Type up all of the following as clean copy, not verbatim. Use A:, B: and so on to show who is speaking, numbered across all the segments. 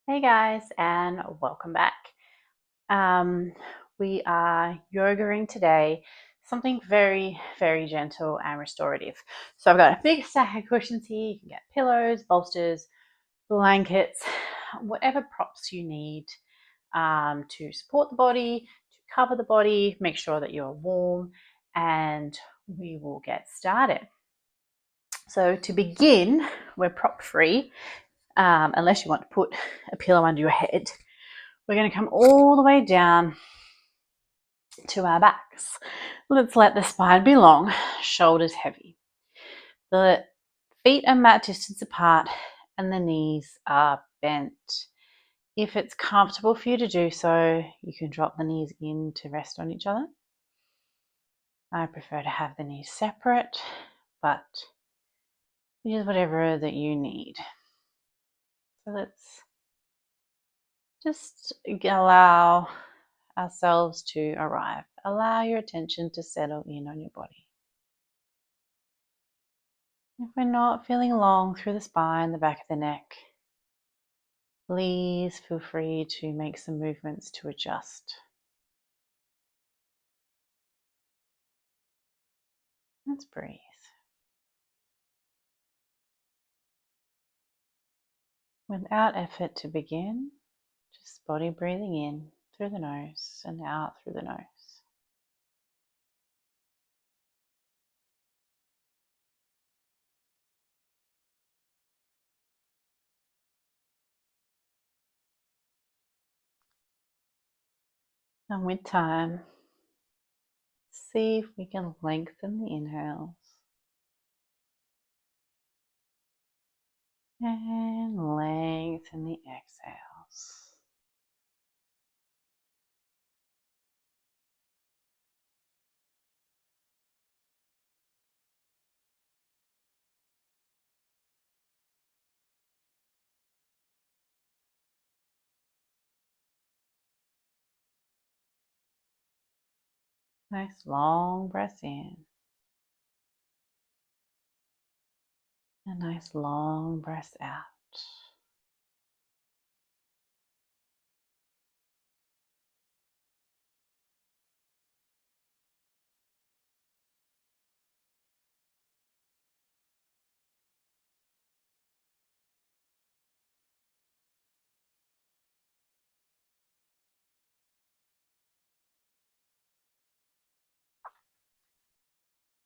A: Hey guys, and welcome back. We are yogaing today, something very, very gentle and restorative. So I've got a big stack of cushions here. You can get pillows, bolsters, blankets, whatever props you need to support the body, to cover the body, make sure that you're warm, and we will get started. So to begin, we're prop free, unless you want to put a pillow under your head. We're going to come all the way down to our backs. Let's let the spine be long, shoulders heavy. The feet are mat distance apart and the knees are bent. If it's comfortable for you to do so, you can drop the knees in to rest on each other. I prefer to have the knees separate, but use whatever that you need. So let's just allow ourselves to arrive. Allow your attention to settle in on your body. If we're not feeling long through the spine, the back of the neck, please feel free to make some movements to adjust. Let's breathe. Without effort to begin, just body breathing in through the nose and out through the nose. And with time, see if we can lengthen the inhales and lengthen the exhales. Nice long breath in. A nice long breath out.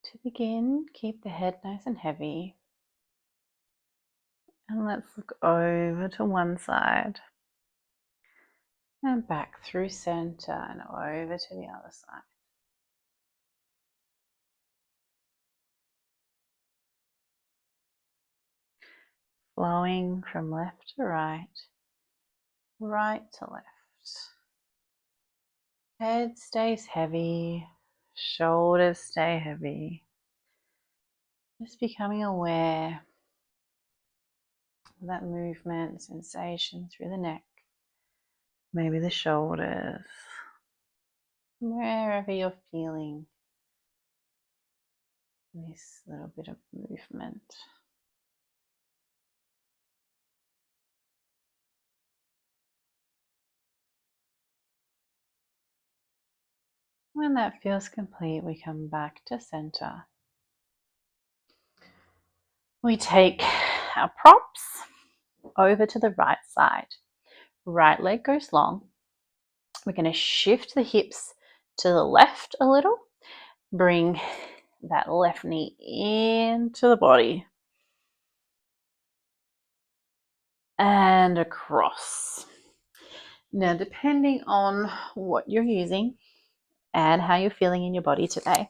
A: To begin, keep the head nice and heavy. And let's look over to one side and back through center and over to the other side. Flowing from left to right, right to left. Head stays heavy, shoulders stay heavy. Just becoming aware of that movement, sensation through the neck, maybe the shoulders, wherever you're feeling this little bit of movement. When that feels complete, we come back to center. We take our props over to the right side. Right leg goes long. We're going to shift the hips to the left a little. Bring that left knee into the body. And across. Now, depending on what you're using and how you're feeling in your body today,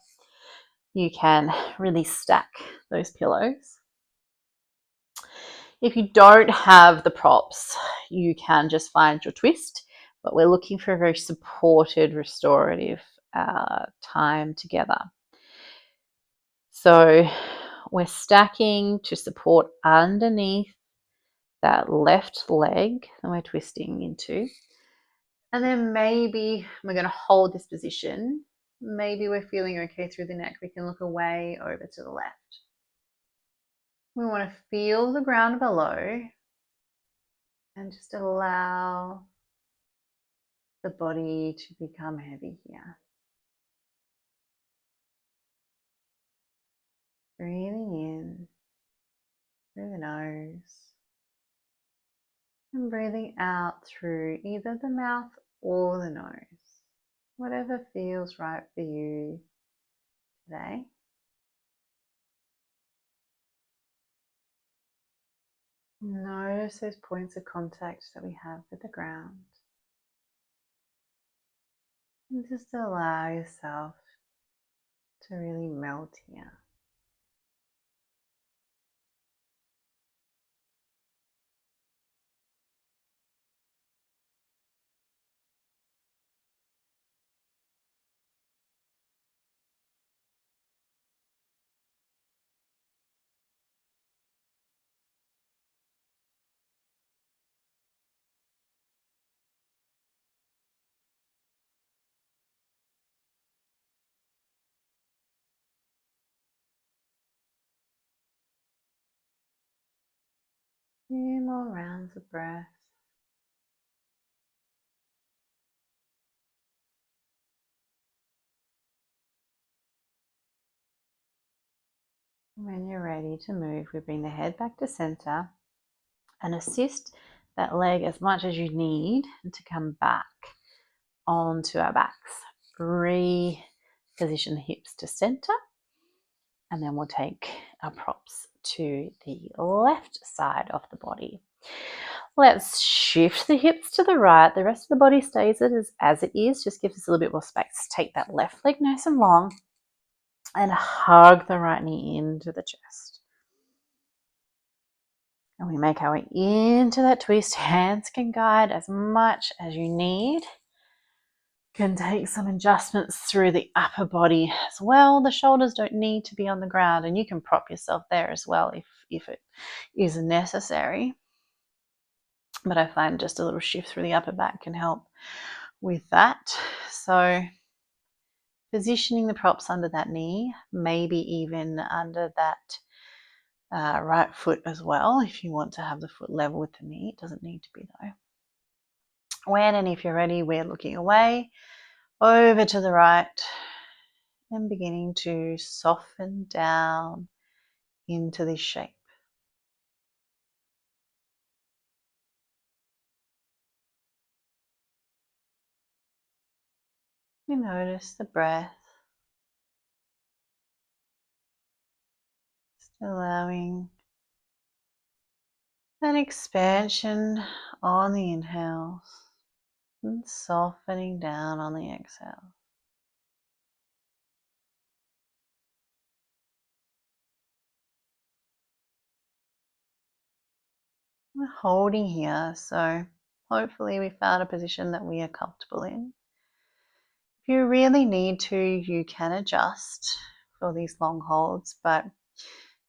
A: you can really stack those pillows. If you don't have the props, you can just find your twist, but we're looking for a very supported, restorative time together. So we're stacking to support underneath that left leg that we're twisting into. And then maybe we're going to hold this position. Maybe we're feeling okay through the neck. We can look away over to the left. We want to feel the ground below And just allow the body to become heavy here. Breathing in through the nose and breathing out through either the mouth or the nose. Whatever feels right for you today. Notice those points of contact that we have with the ground. And just allow yourself to really melt here. Few more rounds of breath. When you're ready to move, we bring the head back to center and assist that leg as much as you need to come back onto our backs. Reposition the hips to center, and then we'll take our props to the left side of the body. Let's shift the hips to the right. The rest of the body stays as it is. Just gives us a little bit more space. Take that left leg nice and long and hug the right knee into the chest. And we make our way into that twist. Hands can guide as much as you need. Can take some adjustments through the upper body as well. The shoulders don't need to be on the ground, and you can prop yourself there as well if it is necessary. But I find just a little shift through the upper back can help with that. So positioning the props under that knee, maybe even under that right foot as well, if you want to have the foot level with the knee. It doesn't need to be though. When and if you're ready, we're looking away, over to the right, and beginning to soften down into this shape. You notice the breath, just allowing an expansion on the inhales and softening down on the exhale. We're holding here, so hopefully we found a position that we are comfortable in. If you really need to, you can adjust for these long holds, but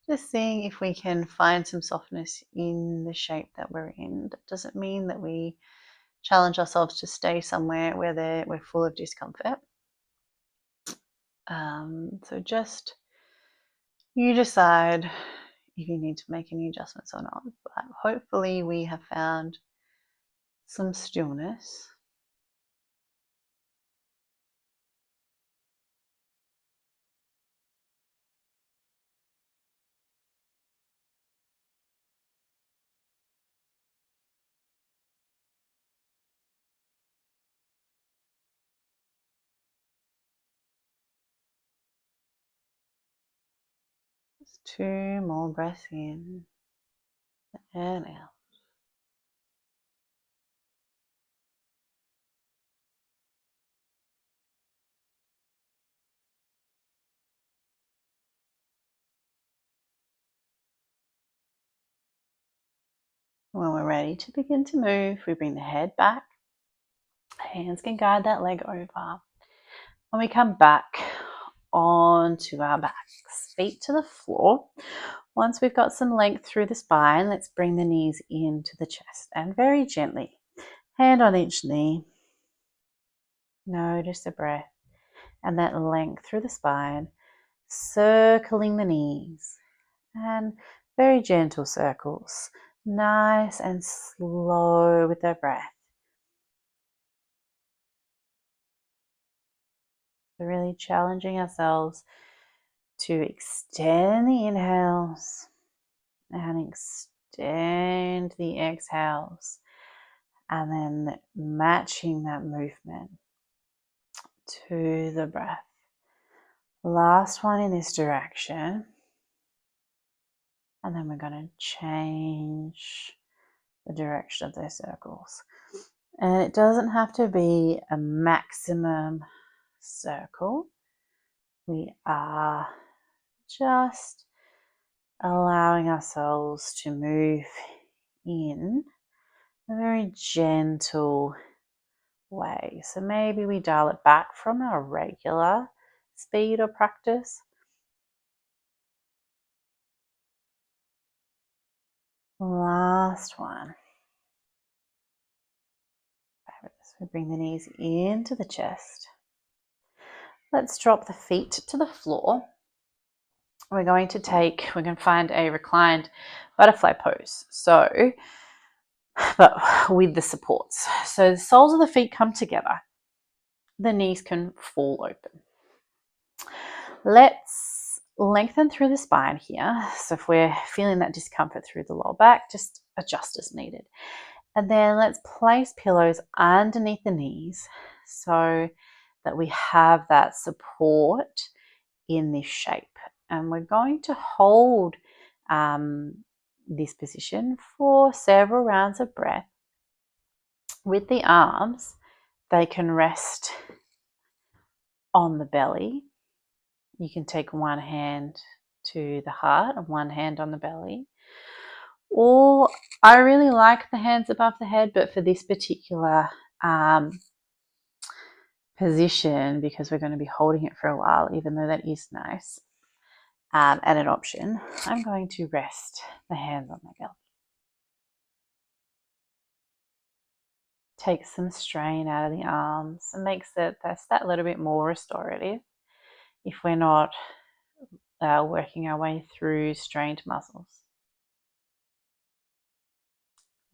A: just seeing if we can find some softness in the shape that we're in. That doesn't mean that we challenge ourselves to stay somewhere where we're full of discomfort. So just you decide if you need to make any adjustments or not. But hopefully we have found some stillness. Just 2 more breaths in and out. When we're ready to begin to move, we bring the head back. Hands can guide that leg over. And we come back onto our backs, feet to the floor. Once we've got some length through the spine, let's bring the knees into the chest and very gently, hand on each knee, notice the breath and that length through the spine, circling the knees and very gentle circles nice and slow with the breath. So really challenging ourselves to extend the inhales and extend the exhales, and then matching that movement to the breath. Last one in this direction, and then we're going to change the direction of those circles. And it doesn't have to be a maximum circle. We are just allowing ourselves to move in a very gentle way. So maybe we dial it back from our regular speed or practice. Last one. Fabulous. We bring the knees into the chest. Let's drop the feet to the floor. We're going to find a reclined butterfly pose. So, but with the supports. So the soles of the feet come together. The knees can fall open. Let's lengthen through the spine here. So if we're feeling that discomfort through the lower back, just adjust as needed. And then let's place pillows underneath the knees so that we have that support in this shape. And we're going to hold this position for several rounds of breath. With the arms, they can rest on the belly. You can take one hand to the heart and one hand on the belly. Or I really like the hands above the head, but for this particular position, because we're going to be holding it for a while, even though that is nice and an option, I'm going to rest the hands on my belly. Takes some strain out of the arms and makes it that little bit more restorative if we're not working our way through strained muscles.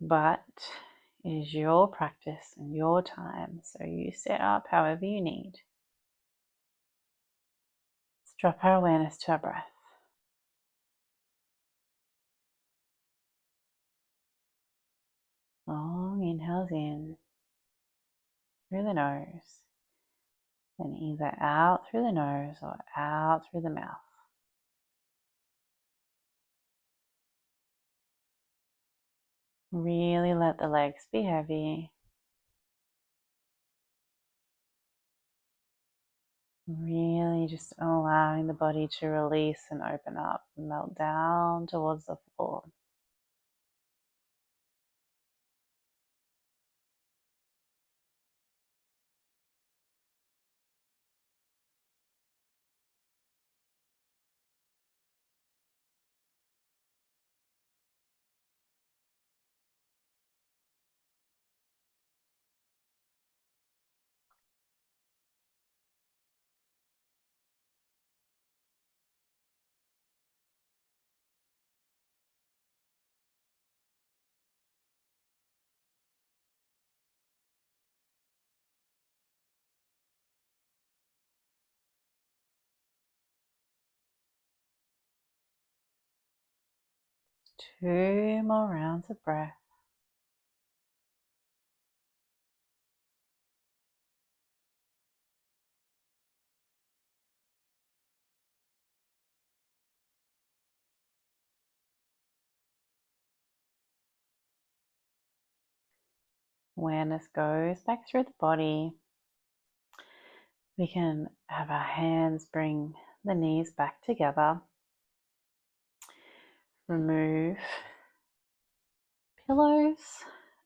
A: But it is your practice and your time, so you set up however you need. Let's drop our awareness to our breath. Long inhales in through the nose, then either out through the nose or out through the mouth. Really let the legs be heavy. Really just allowing the body to release and open up and melt down towards the floor. Two more rounds of breath. Awareness goes back through the body. We can have our hands bring the knees back together. Remove pillows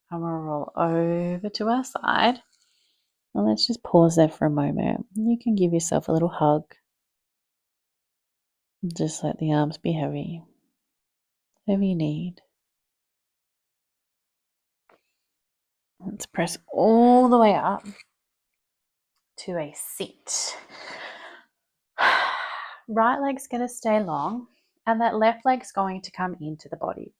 A: and we'll roll over to our side. And let's just pause there for a moment. You can give yourself a little hug. Just let the arms be heavy. Whatever you need. Let's press all the way up to a sit. Right leg's going to stay long and that left leg's going to come into the body.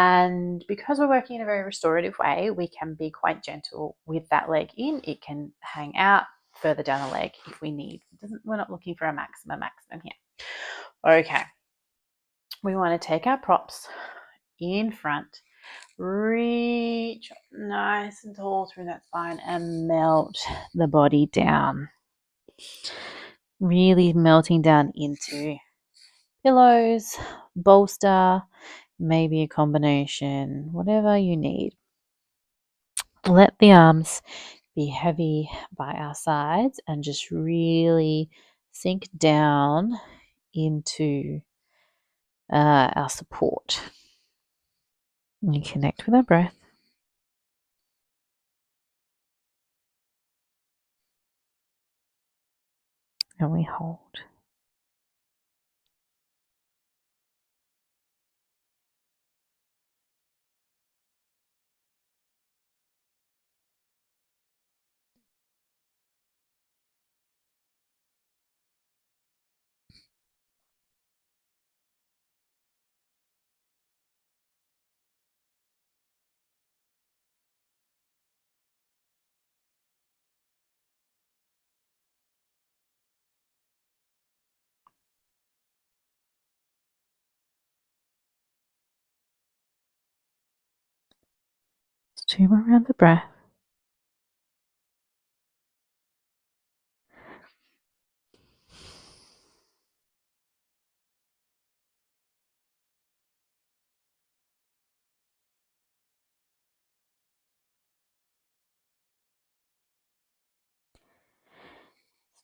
A: And because we're working in a very restorative way, we can be quite gentle with that leg in. It can hang out further down the leg if we need. We're not looking for a maximum here. Okay. We want to take our props in front, reach nice and tall through that spine and melt the body down. Really melting down into pillows, bolster, maybe a combination, whatever you need. Let the arms be heavy by our sides and just really sink down into our support. And connect with our breath. And we hold. Two more rounds of breath.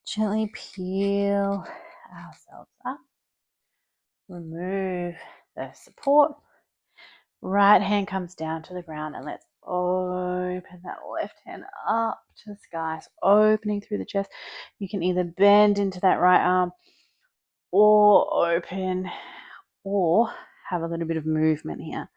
A: Gently peel ourselves up. Remove the support. Right hand comes down to the ground and let's open that left hand up to the sky. So opening through the chest. You can either bend into that right arm or open or have a little bit of movement here.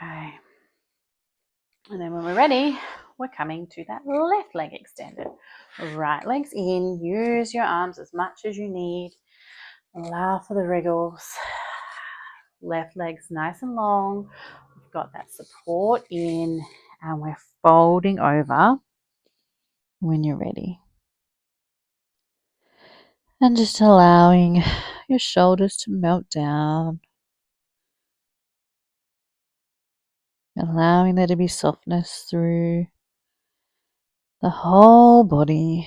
A: Okay. And then when we're ready, we're coming to that left leg extended. Right leg's in. Use your arms as much as you need. Allow for the wriggles. Left leg's nice and long. We've got that support in and we're folding over when you're ready. And just allowing your shoulders to melt down. Allowing there to be softness through the whole body.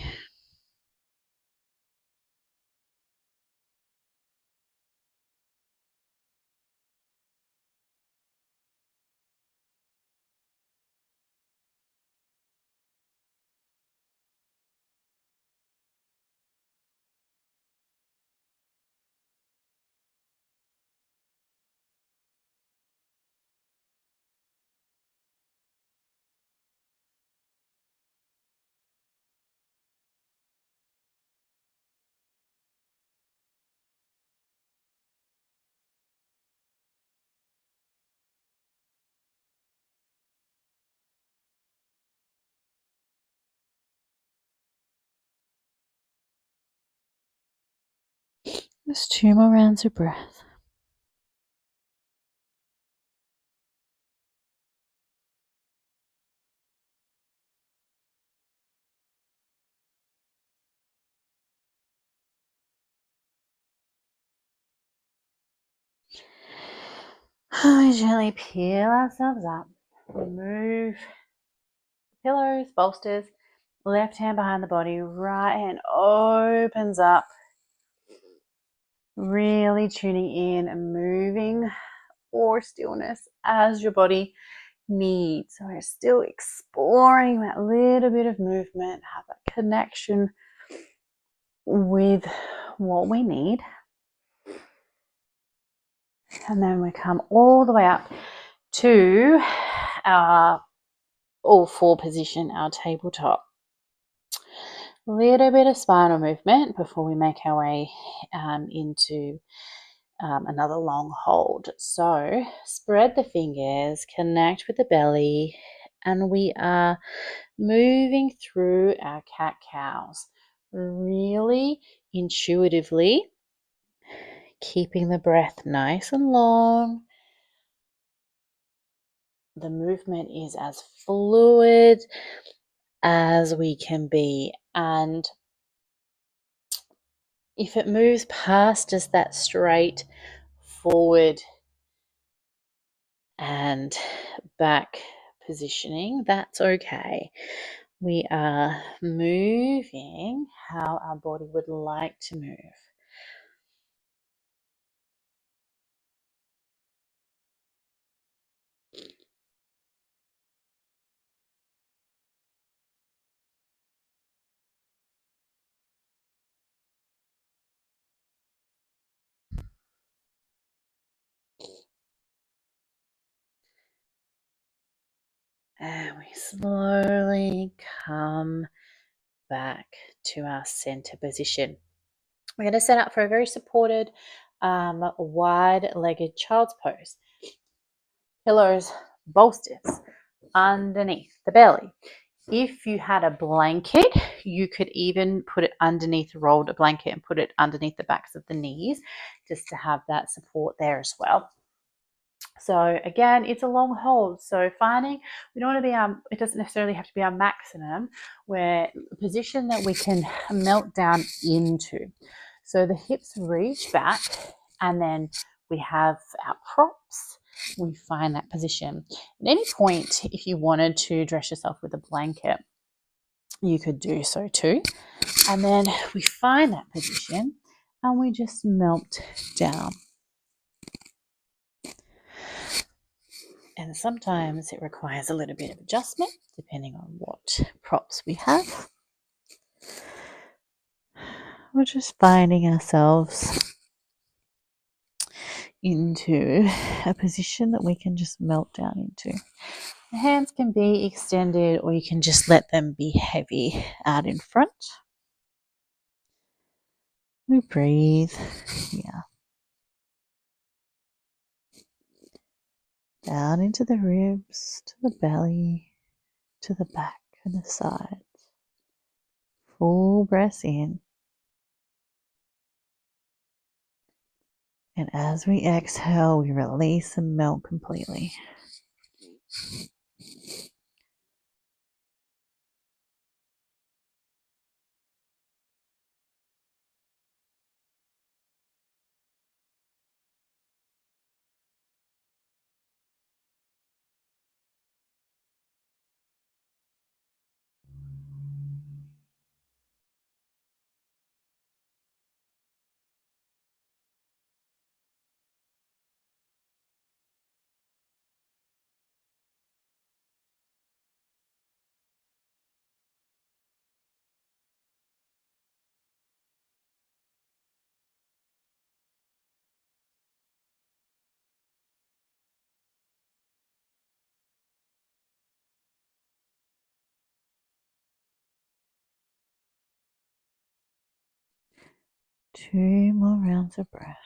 A: Just 2 more rounds of breath. We gently peel ourselves up. Remove pillows, bolsters. Left hand behind the body. Right hand opens up. Really tuning in and moving for stillness as your body needs. So we're still exploring that little bit of movement, have that connection with what we need. And then we come all the way up to our all four position, our tabletop. A little bit of spinal movement before we make our way into another long hold. So spread the fingers, connect with the belly, And we are moving through our cat-cows, really intuitively, keeping the breath nice and long. The movement is as fluid as we can be, and if it moves past us that straight forward and back positioning, that's okay. We are moving how our body would like to move. And we slowly come back to our center position. We're going to set up for a very supported, wide-legged child's pose. Pillows, bolsters underneath the belly. If you had a blanket, you could even put it underneath, rolled a blanket and put it underneath the backs of the knees just to have that support there as well. So again, it's a long hold. So finding, we don't want to be it doesn't necessarily have to be our maximum, where a position that we can melt down into. So the hips reach back and then we have our props. We find that position. At any point, if you wanted to dress yourself with a blanket, you could do so too. And then we find that position and we just melt down. And sometimes it requires a little bit of adjustment depending on what props we have. We're just finding ourselves into a position that we can just melt down into. The hands can be extended or you can just let them be heavy out in front. We breathe here. Down into the ribs, to the belly, to the back and the sides. Full breath in. And as we exhale, we release and melt completely. Two more rounds of breath.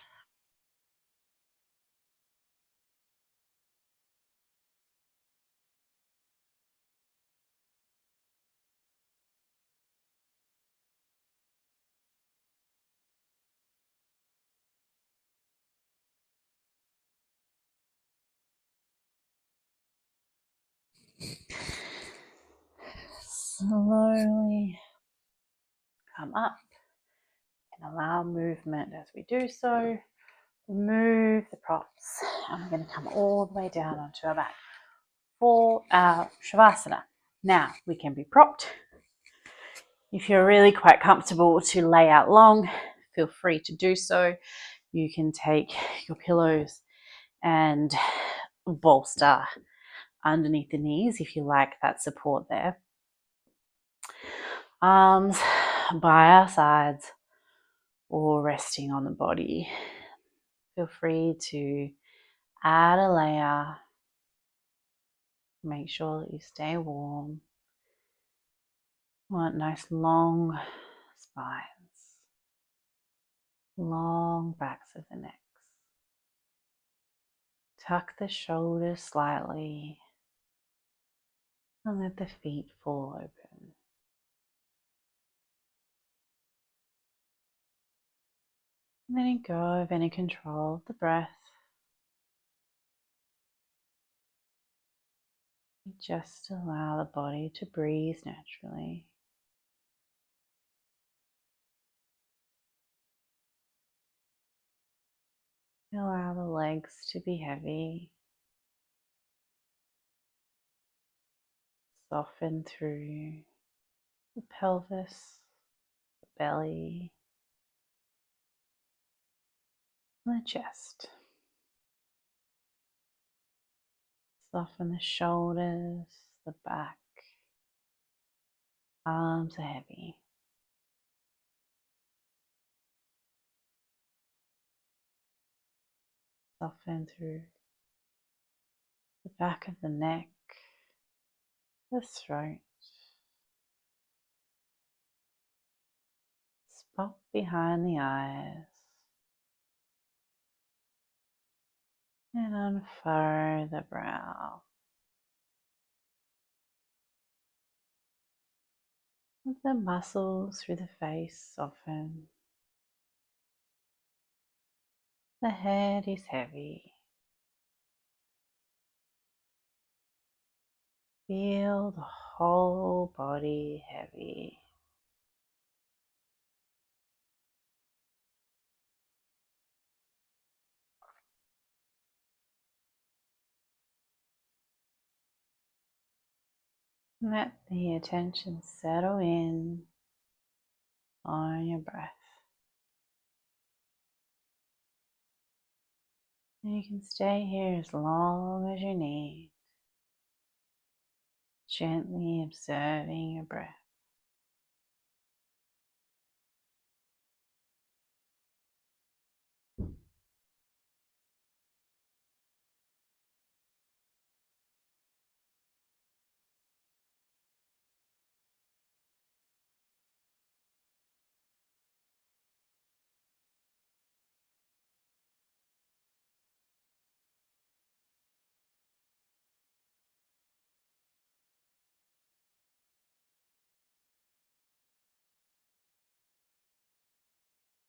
A: Slowly come up and allow movement as we do so. Remove the props and we're going to come all the way down onto our back for our Savasana. Now we can be propped. If you're really quite comfortable to lay out long, feel free to do so. You can take your pillows and bolster underneath the knees if you like that support there. Arms by our sides or resting on the body. Feel free to add a layer. Make sure that you stay warm. Want nice long spines, long backs of the necks. Tuck the shoulders slightly. And let the feet fall open. And letting go of any control of the breath. Just allow the body to breathe naturally. Allow the legs to be heavy. Soften through the pelvis, the belly, and the chest. Soften the shoulders, the back. Arms are heavy. Soften through the back of the neck, the throat, spot behind the eyes, and unfurrow the brow. Let the muscles through the face soften. The head is heavy. Feel the whole body heavy. Let the attention settle in on your breath. And you can stay here as long as you need, gently observing your breath.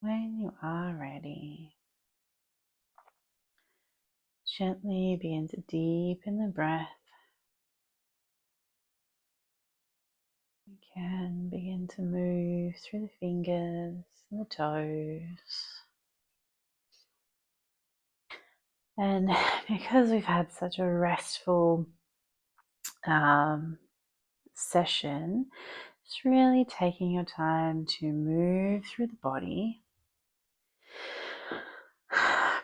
A: When you are ready, gently begin to deepen the breath. You can begin to move through the fingers and the toes. And because we've had such a restful session, it's really taking your time to move through the body,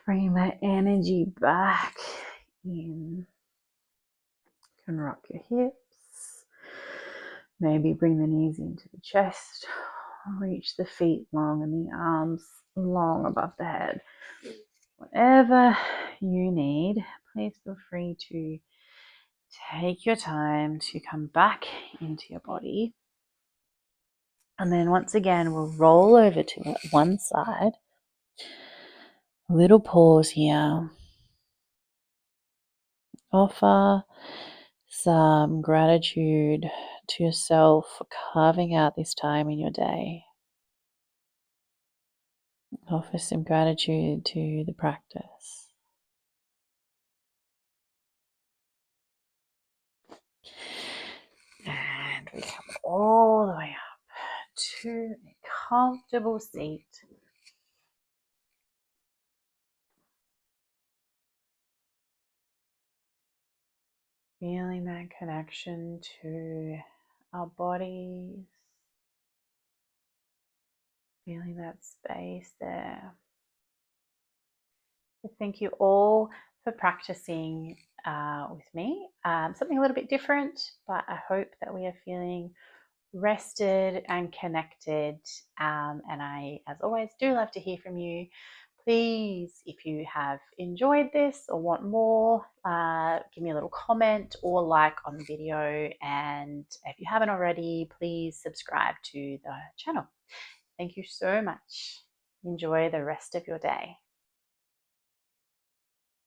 A: bringing that energy back in. You can rock your hips, maybe bring the knees into the chest, reach the feet long and the arms long above the head. Whatever you need, please feel free to take your time to come back into your body. And then once again, we'll roll over to one side. A little pause here. Offer some gratitude to yourself for carving out this time in your day. Offer some gratitude to the practice. And we come all the way up to a comfortable seat. Feeling that connection to our bodies. Feeling that space there. So thank you all for practicing with me. Something a little bit different, but I hope that we are feeling rested and connected. And I, as always, do love to hear from you. Please, if you have enjoyed this or want more, give me a little comment or like on the video. And if you haven't already, please subscribe to the channel. Thank you so much. Enjoy the rest of your day.